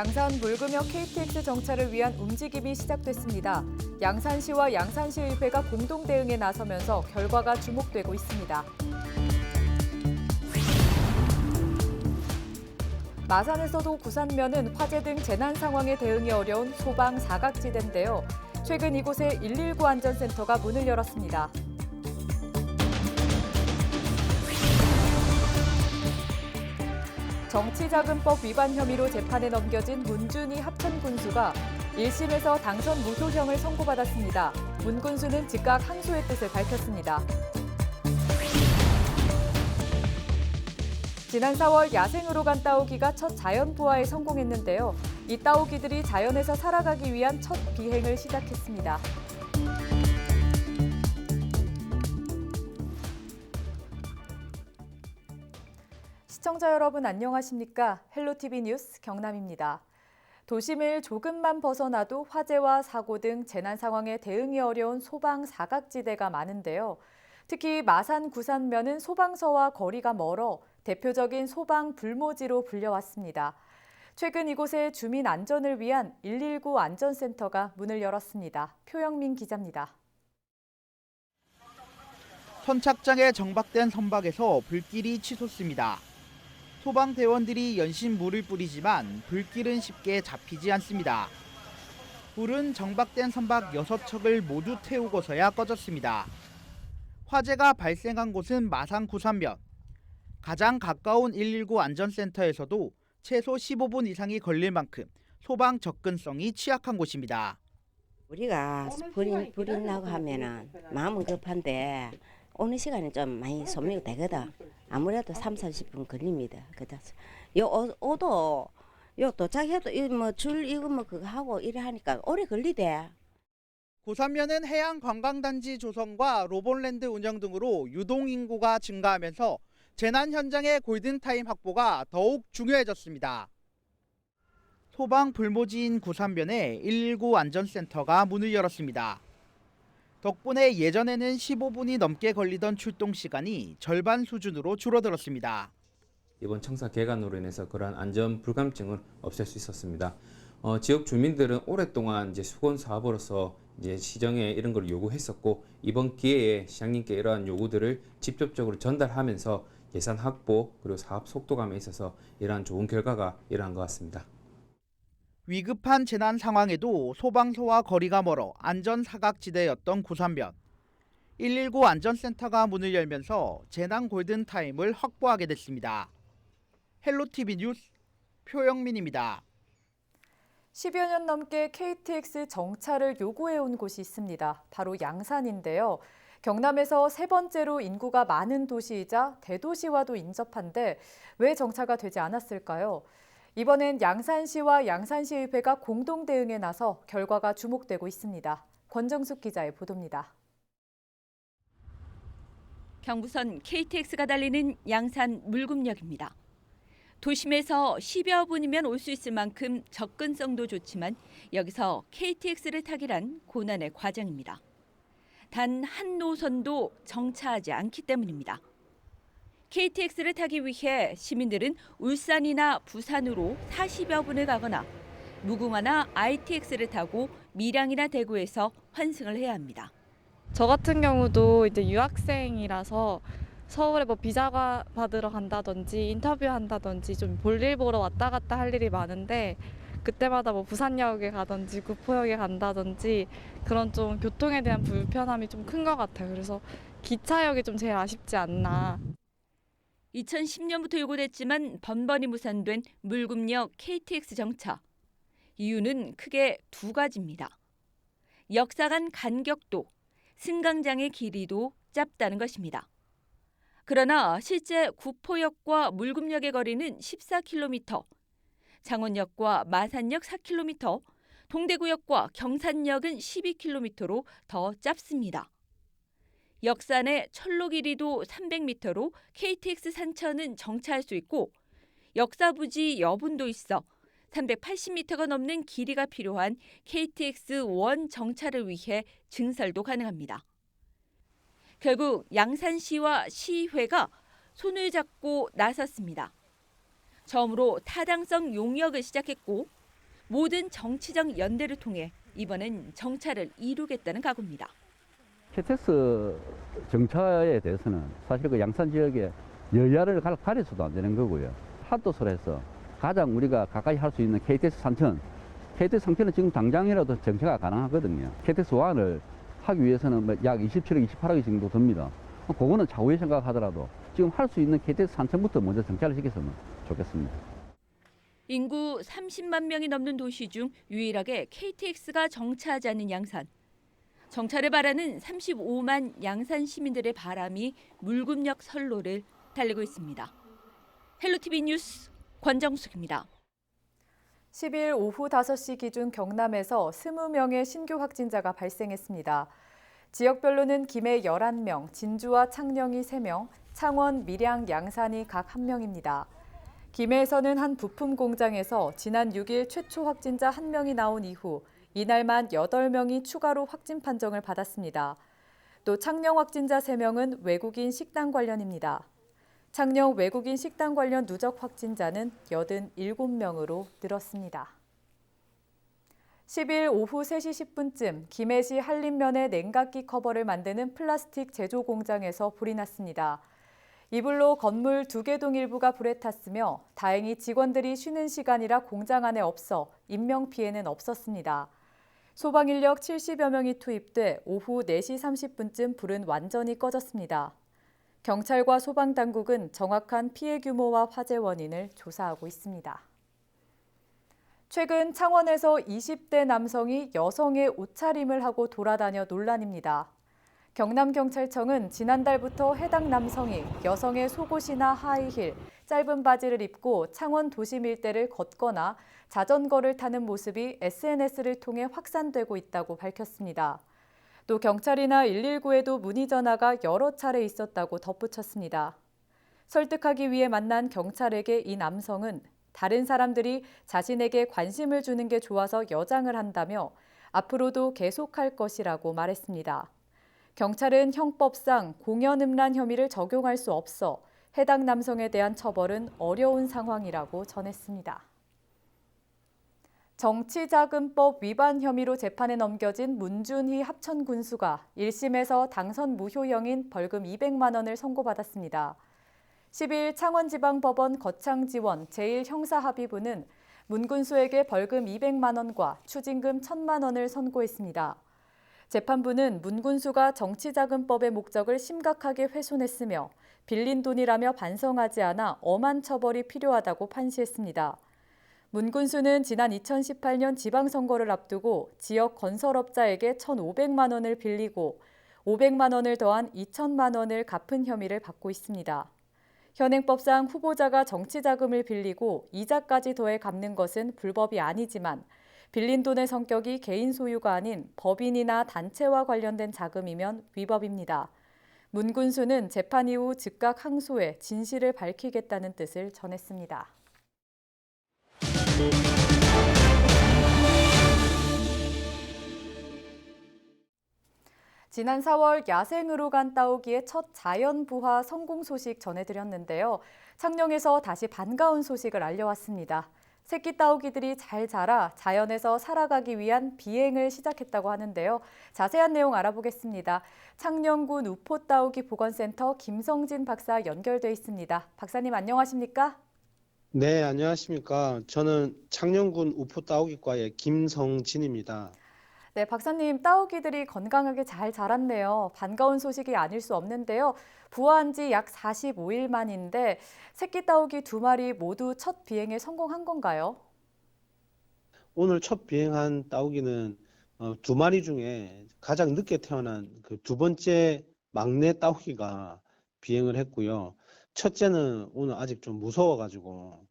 양산 물금역 KTX 정차를 위한 움직임이 시작됐습니다. 양산시와 양산시의회가 공동 대응에 나서면서 결과가 주목되고 있습니다. 마산에서도 구산면은 화재 등 재난 상황에 대응이 어려운 소방 사각지대인데요. 최근 이곳에 119 안전센터가 문을 열었습니다. 정치자금법 위반 혐의로 재판에 넘겨진 문준희 합천군수가 1심에서 당선 무효형을 선고받았습니다. 문 군수는 즉각 항소의 뜻을 밝혔습니다. 지난 4월 야생으로 간 따오기가 첫 자연 부화에 성공했는데요. 이 따오기들이 자연에서 살아가기 위한 첫 비행을 시작했습니다. 시청자 여러분 안녕하십니까? 헬로티비 뉴스 경남입니다. 도심을 조금만 벗어나도 화재와 사고 등 재난 상황에 대응이 어려운 소방 사각지대가 많은데요. 특히 마산 구산면은 소방서와 거리가 멀어 대표적인 소방 불모지로 불려왔습니다. 최근 이곳에 주민 안전을 위한 119 안전센터가 문을 열었습니다. 표영민 기자입니다. 선착장에 정박된 선박에서 불길이 치솟습니다. 소방대원들이 연신 물을 뿌리지만 불길은 쉽게 잡히지 않습니다. 불은 정박된 선박 6척을 모두 태우고서야 꺼졌습니다. 화재가 발생한 곳은 마산 구산면. 가장 가까운 119 안전센터에서도 최소 15분 이상이 걸릴 만큼 소방 접근성이 취약한 곳입니다. 우리가 불이 나고 하면은 마음은 급한데 오는 시간이 좀 많이 소모가 되거든. 아무래도 30-40분 걸립니다. 그래서 오도 도착해도 줄 이거 그거 하고 이래 하니까 오래 걸리대. 구산면은 해양 관광단지 조성과 로봇랜드 운영 등으로 유동 인구가 증가하면서 재난 현장의 골든타임 확보가 더욱 중요해졌습니다. 소방 불모지인 구산면에 119 안전센터가 문을 열었습니다. 덕분에 예전에는 15분이 넘게 걸리던 출동 시간이 절반 수준으로 줄어들었습니다. 이번 청사 개관으로 인해서 그러한 안전 불감증을 없앨 수 있었습니다. 지역 주민들은 오랫동안 수건 사업으로서 시정에 이런 걸 요구했었고 이번 기회에 시장님께 이러한 요구들을 직접적으로 전달하면서 예산 확보 그리고 사업 속도감에 있어서 이러한 좋은 결과가 일어난 것 같습니다. 위급한 재난 상황에도 소방서와 거리가 멀어 안전 사각지대였던 구산면. 119 안전센터가 문을 열면서 재난 골든타임을 확보하게 됐습니다. 헬로티비 뉴스 표영민입니다. 10여 년 넘게 KTX 정차를 요구해온 곳이 있습니다. 바로 양산인데요. 경남에서 세 번째로 인구가 많은 도시이자 대도시와도 인접한데 왜 정차가 되지 않았을까요? 이번엔 양산시와 양산시의회가 공동 대응에 나서 결과가 주목되고 있습니다. 권정숙 기자의 보도입니다. 경부선 KTX가 달리는 양산 물금역입니다. 도심에서 10여 분이면 올 수 있을 만큼 접근성도 좋지만 여기서 KTX를 타기란 고난의 과정입니다. 단 한 노선도 정차하지 않기 때문입니다. KTX를 타기 위해 시민들은 울산이나 부산으로 40여 분을 가거나 무궁화나 ITX를 타고 밀양이나 대구에서 환승을 해야 합니다. 저 같은 경우도 이제 유학생이라서 서울에 비자 받으러 간다든지 인터뷰한다든지 좀 볼일 보러 왔다 갔다 할 일이 많은데 그때마다 부산역에 가든지 구포역에 간다든지 그런 좀 교통에 대한 불편함이 좀 큰 것 같아요. 그래서 기차역이 좀 제일 아쉽지 않나. 2010년부터 요구됐지만 번번이 무산된 물금역 KTX 정차. 이유는 크게 두 가지입니다. 역사 간 간격도, 승강장의 길이도 짧다는 것입니다. 그러나 실제 구포역과 물금역의 거리는 14km, 장원역과 마산역 4km, 동대구역과 경산역은 12km로 더 짧습니다. 역산의 철로 길이도 300m로 KTX 산천은 정차할 수 있고 역사부지 여분도 있어 380m가 넘는 길이가 필요한 KTX 원 정차를 위해 증설도 가능합니다. 결국 양산시와 시의회가 손을 잡고 나섰습니다. 처음으로 타당성 용역을 시작했고 모든 정치적 연대를 통해 이번엔 정차를 이루겠다는 각오입니다. KTX 정차에 대해서는 사실 그 양산 지역에 여야를 가려서도 안 되는 거고요. 한도sol에서 가장 우리가 가까이 할 수 있는 KTX 산천, KTX 상천은 지금 당장이라도 정차가 가능하거든요. KTX 완을 하기 위해서는 약 27억, 28억 정도 듭니다. 그거는 차후에 생각하더라도 지금 할 수 있는 KTX 산천부터 먼저 정차를 시켰으면 좋겠습니다. 인구 30만 명이 넘는 도시 중 유일하게 KTX가 정차하지 않는 양산. 정차를 바라는 35만 양산 시민들의 바람이 물금역 선로를 달리고 있습니다. 헬로티비 뉴스 권정숙입니다. 10일 오후 5시 기준 경남에서 20명의 신규 확진자가 발생했습니다. 지역별로는 김해 11명, 진주와 창녕이 3명, 창원, 밀양, 양산이 각 1명입니다. 김해에서는 한 부품 공장에서 지난 6일 최초 확진자 1명이 나온 이후 이날만 8명이 추가로 확진 판정을 받았습니다. 또 창녕 확진자 3명은 외국인 식당 관련입니다. 창녕 외국인 식당 관련 누적 확진자는 87명으로 늘었습니다. 10일 오후 3시 10분쯤 김해시 한림면의 냉각기 커버를 만드는 플라스틱 제조 공장에서 불이 났습니다. 이불로 건물 2개 동 일부가 불에 탔으며 다행히 직원들이 쉬는 시간이라 공장 안에 없어 인명피해는 없었습니다. 소방 인력 70여 명이 투입돼 오후 4시 30분쯤 불은 완전히 꺼졌습니다. 경찰과 소방당국은 정확한 피해 규모와 화재 원인을 조사하고 있습니다. 최근 창원에서 20대 남성이 여성의 옷차림을 하고 돌아다녀 논란입니다. 경남경찰청은 지난달부터 해당 남성이 여성의 속옷이나 하이힐, 짧은 바지를 입고 창원 도심 일대를 걷거나 자전거를 타는 모습이 SNS를 통해 확산되고 있다고 밝혔습니다. 또 경찰이나 119에도 문의 전화가 여러 차례 있었다고 덧붙였습니다. 설득하기 위해 만난 경찰에게 이 남성은 다른 사람들이 자신에게 관심을 주는 게 좋아서 여장을 한다며 앞으로도 계속할 것이라고 말했습니다. 경찰은 형법상 공연음란 혐의를 적용할 수 없어 해당 남성에 대한 처벌은 어려운 상황이라고 전했습니다. 정치자금법 위반 혐의로 재판에 넘겨진 문준희 합천군수가 1심에서 당선 무효형인 벌금 200만 원을 선고받았습니다. 10일 창원지방법원 거창지원 제1형사합의부는 문 군수에게 벌금 200만 원과 추징금 1,000만 원을 선고했습니다. 재판부는 문 군수가 정치자금법의 목적을 심각하게 훼손했으며 빌린 돈이라며 반성하지 않아 엄한 처벌이 필요하다고 판시했습니다. 문 군수는 지난 2018년 지방선거를 앞두고 지역 건설업자에게 1,500만 원을 빌리고 500만 원을 더한 2,000만 원을 갚은 혐의를 받고 있습니다. 현행법상 후보자가 정치자금을 빌리고 이자까지 더해 갚는 것은 불법이 아니지만 빌린 돈의 성격이 개인 소유가 아닌 법인이나 단체와 관련된 자금이면 위법입니다. 문 군수는 재판 이후 즉각 항소해 진실을 밝히겠다는 뜻을 전했습니다. 지난 4월 야생으로 간 따오기의 첫 자연 부화 성공 소식 전해드렸는데요. 창녕에서 다시 반가운 소식을 알려왔습니다. 새끼 따오기들이 잘 자라 자연에서 살아가기 위한 비행을 시작했다고 하는데요. 자세한 내용 알아보겠습니다. 창녕군 우포 따오기 보건센터 김성진 박사 연결돼 있습니다. 박사님 안녕하십니까? 네, 안녕하십니까. 저는 창녕군 우포 따오기과의 김성진입니다. 네, 박사님, 따오기들이 건강하게 잘 자랐네요. 반가운 소식이 아닐 수 없는데요. 부화한 지 약 45일 만인데 새끼 따오기 2마리 모두 첫 비행에 성공한 건가요? 오늘 첫 비행한 따오기는 2마리 중에 가장 늦게 태어난 그 2번째 막내 따오기가 비행을 했고요. 첫째는 오늘 아직 좀 무서워가지고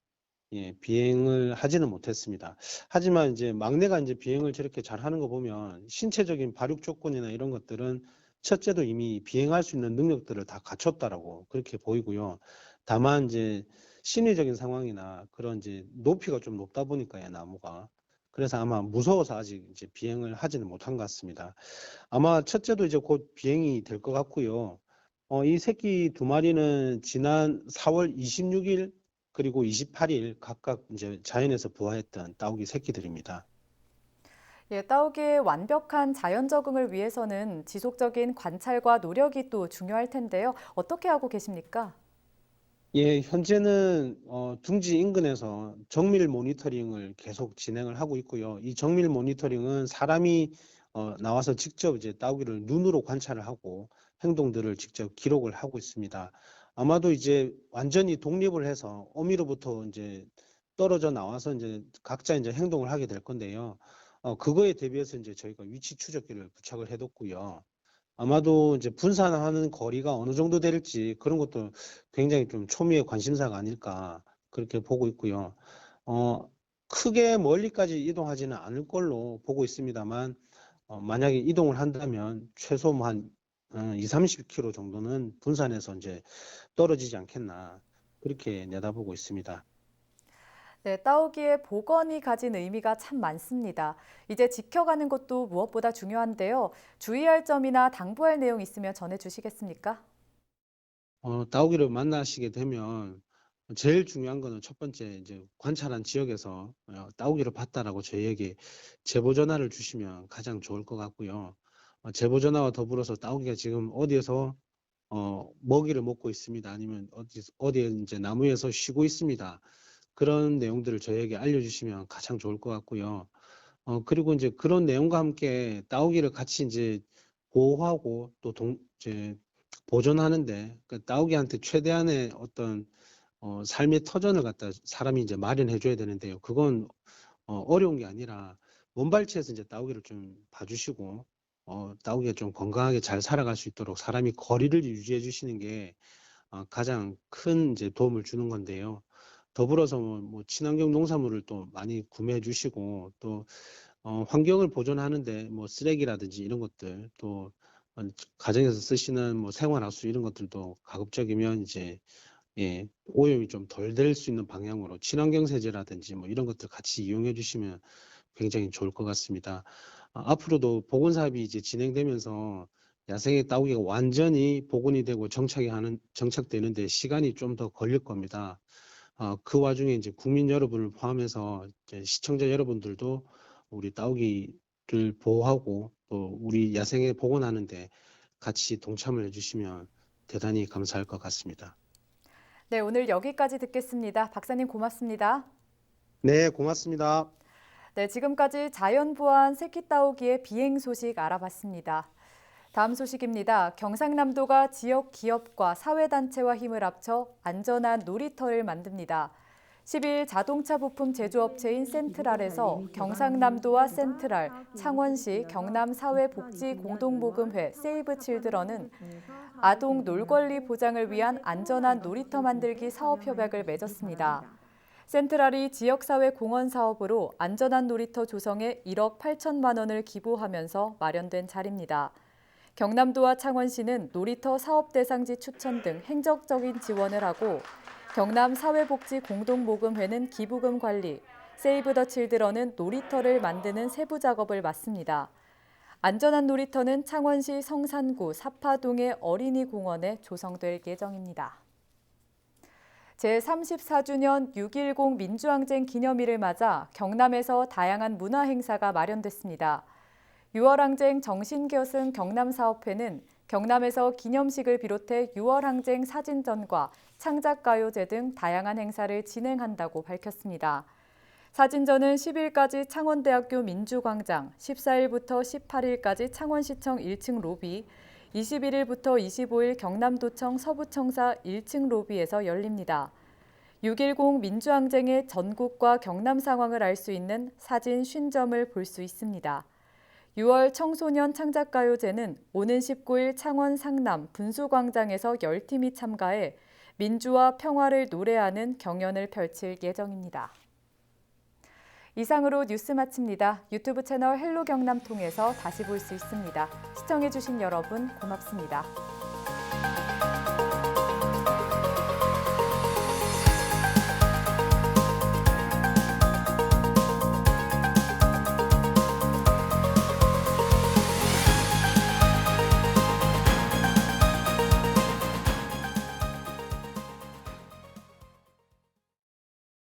비행을 하지는 못했습니다. 하지만 이제 막내가 이제 비행을 저렇게 잘하는 거 보면 신체적인 발육 조건이나 이런 것들은 첫째도 이미 비행할 수 있는 능력들을 다 갖췄다라고 그렇게 보이고요. 다만 이제 심리적인 상황이나 그런 이제 높이가 좀 높다 보니까요, 나무가. 그래서 아마 무서워서 아직 이제 비행을 하지는 못한 것 같습니다. 아마 첫째도 이제 곧 비행이 될 것 같고요. 이 새끼 2마리는 지난 4월 26일 그리고 28일 각각 이제 자연에서 부화했던 따오기 새끼들입니다. 예, 따오기의 완벽한 자연 적응을 위해서는 지속적인 관찰과 노력이 또 중요할 텐데요. 어떻게 하고 계십니까? 예, 현재는 둥지 인근에서 정밀 모니터링을 계속 진행을 하고 있고요. 이 정밀 모니터링은 사람이 나와서 직접 이제 따오기를 눈으로 관찰을 하고 행동들을 직접 기록을 하고 있습니다. 아마도 이제 완전히 독립을 해서 어미로부터 이제 떨어져 나와서 이제 각자 이제 행동을 하게 될 건데요. 그거에 대비해서 이제 저희가 위치 추적기를 부착을 해뒀고요. 아마도 이제 분산하는 거리가 어느 정도 될지 그런 것도 굉장히 좀 초미의 관심사가 아닐까 그렇게 보고 있고요. 크게 멀리까지 이동하지는 않을 걸로 보고 있습니다만 만약에 이동을 한다면 최소 한 2, 30km 정도는 분산해서 이제 떨어지지 않겠나 그렇게 내다보고 있습니다. 네, 따오기의 복원이 가진 의미가 참 많습니다. 이제 지켜가는 것도 무엇보다 중요한데요. 주의할 점이나 당부할 내용 있으면 전해주시겠습니까? 따오기를 만나시게 되면 제일 중요한 거는 첫 번째 이제 관찰한 지역에서 따오기를 봤다라고 저희에게 제보 전화를 주시면 가장 좋을 것 같고요. 제보 전화와 더불어서 따오기가 지금 어디에서 먹이를 먹고 있습니다. 아니면 어디에 이제 나무에서 쉬고 있습니다. 그런 내용들을 저희에게 알려주시면 가장 좋을 것 같고요. 그리고 이제 그런 내용과 함께 따오기를 같이 이제 보호하고 또 이제 보존하는데 그 따오기한테 최대한의 어떤 삶의 터전을 갖다 사람이 이제 마련해 줘야 되는데요. 그건 어려운 게 아니라 먼발치에서 이제 따오기를 좀 봐주시고 따오기가 좀 건강하게 잘 살아갈 수 있도록 사람이 거리를 유지해 주시는 게 가장 큰 이제 도움을 주는 건데요. 더불어서 뭐 친환경 농산물을 또 많이 구매해 주시고 또 환경을 보존하는데 뭐 쓰레기라든지 이런 것들 또 가정에서 쓰시는 뭐 생활하수 이런 것들도 가급적이면 이제 예, 오염이 좀 덜 될 수 있는 방향으로 친환경 세제라든지 뭐 이런 것들 같이 이용해 주시면 굉장히 좋을 것 같습니다. 앞으로도 복원 사업이 이제 진행되면서 야생의 따오기가 완전히 복원이 되고 정착되는데 시간이 좀 더 걸릴 겁니다. 그 와중에 이제 국민 여러분을 포함해서 이제 시청자 여러분들도 우리 따오기를 보호하고 또 우리 야생에 복원하는데 같이 동참을 해주시면 대단히 감사할 것 같습니다. 네, 오늘 여기까지 듣겠습니다. 박사님 고맙습니다. 네, 고맙습니다. 네, 지금까지 자연부안 새끼 따오기의 비행 소식 알아봤습니다. 다음 소식입니다. 경상남도가 지역 기업과 사회단체와 힘을 합쳐 안전한 놀이터를 만듭니다. 10일 자동차 부품 제조업체인 센트랄에서 경상남도와 센트랄, 창원시 경남사회복지공동모금회 세이브 칠드런은 아동 놀권리 보장을 위한 안전한 놀이터 만들기 사업협약을 맺었습니다. 센트랄이 지역사회 공헌 사업으로 안전한 놀이터 조성에 1억 8천만 원을 기부하면서 마련된 자리입니다. 경남도와 창원시는 놀이터 사업 대상지 추천 등 행정적인 지원을 하고 경남사회복지공동모금회는 기부금 관리, 세이브 더 칠드런은 놀이터를 만드는 세부 작업을 맡습니다. 안전한 놀이터는 창원시 성산구 사파동의 어린이공원에 조성될 예정입니다. 제34주년 6.10 민주항쟁 기념일을 맞아 경남에서 다양한 문화행사가 마련됐습니다. 6월항쟁 정신교승 경남사업회는 경남에서 기념식을 비롯해 6월항쟁 사진전과 창작가요제 등 다양한 행사를 진행한다고 밝혔습니다. 사진전은 10일까지 창원대학교 민주광장, 14일부터 18일까지 창원시청 1층 로비, 21일부터 25일 경남도청 서부청사 1층 로비에서 열립니다. 6.10 민주항쟁의 전국과 경남 상황을 알 수 있는 사진 50점을 볼 수 있습니다. 6월 청소년 창작가요제는 오는 19일 창원 상남 분수광장에서 10팀이 참가해 민주와 평화를 노래하는 경연을 펼칠 예정입니다. 이상으로 뉴스 마칩니다. 유튜브 채널 헬로 경남 통해서 다시 볼 수 있습니다. 시청해주신 여러분 고맙습니다.